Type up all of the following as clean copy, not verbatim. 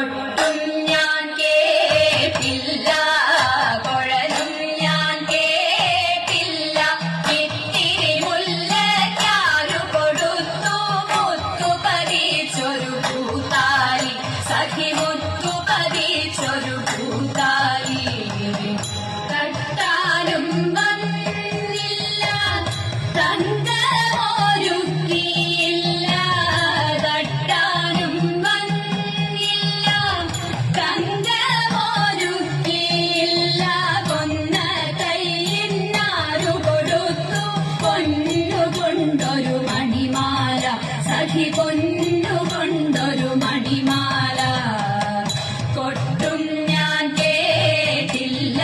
കൊട്ടും ഞാൻ കേട്ടില്ല, കുഴലും ഞാൻ കേട്ടില്ല. ഇത്തിരി മുല്ലയ്ക്കാരു കൊടുത്തു മുത്തു പതിച്ചൊരു പൂത്താലി, സഖി മുത്തു പതിച്ചൊരു പൂത്താലി. തട്ടാനും വന്നില്ല, തങ്കമൊരുക്കിയില്ല. തട്ടാനും വന്നില്ല, തങ്കമൊരുക്കിയില്ല. കൊന്ന കയ്യിനാരു കൊടുത്തു പൊന്നുകൊണ്ടൊരു മണിമാല, സഖി പൊന്നുകൊണ്ടൊരു മണിമാല. കൊട്ടും ഞാൻ കേട്ടില്ല,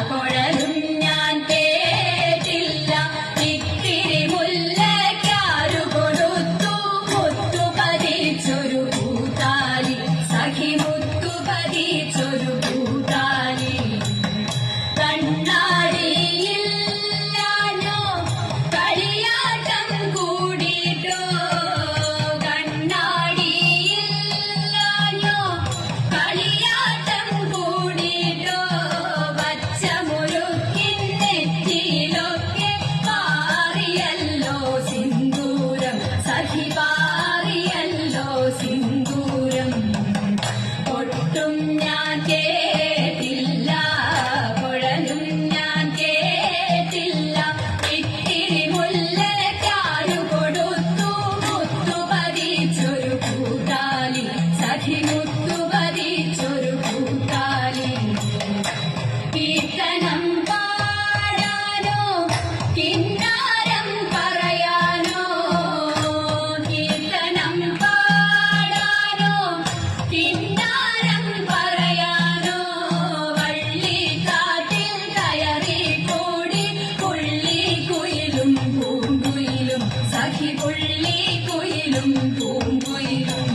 കുഴലും ഞാൻ കേട്ടില്ല. ഇത്തിരി മുല്ലയ്ക്കാരു കൊടുത്തു മുത്തു പതിച്ചൊരു പൂത്താലി, സഖി മുത്തു പതിച്ചൊരു പൂത്താലി. കണ്ണാടിയില്ലാഞ്ഞോ കളിയാട്ടം കൂടിട്ടോ, കണ്ണാടിയില്ലാഞ്ഞോ കളിയാട്ടം കൂടിട്ടോ. പച്ചമുരുക്കിൻ നെറ്റിയിലൊക്കെ പാറിയല്ലോ സിന്ദൂരം, സഖി പാറിയല്ലോ സിന്ദൂരം. കൊട്ടും ഞാൻ കേട്ടില്ല, കുഴലും ഞാൻ കേട്ടില്ല. ഇത്തിരി മുല്ലയ്ക്കാരു കൊടുത്തു മുത്തു പതിച്ചൊരു പൂത്താലി, സഖി മുത്തു പതിച്ചൊരു പൂത്താലി. കീർത്തനം പാടാനോ കിന്നാരം പറയാനോ, കീർത്തനം പാടാനോ കിന്നാരം പറയാനോ. വള്ളിക്കാട്ടിൽ കയറിക്കൂടി പുള്ളിക്കുയിലും പൂങ്കുയിലും, സഖി പുള്ളിക്കുയിലും പൂങ്കുയിലും.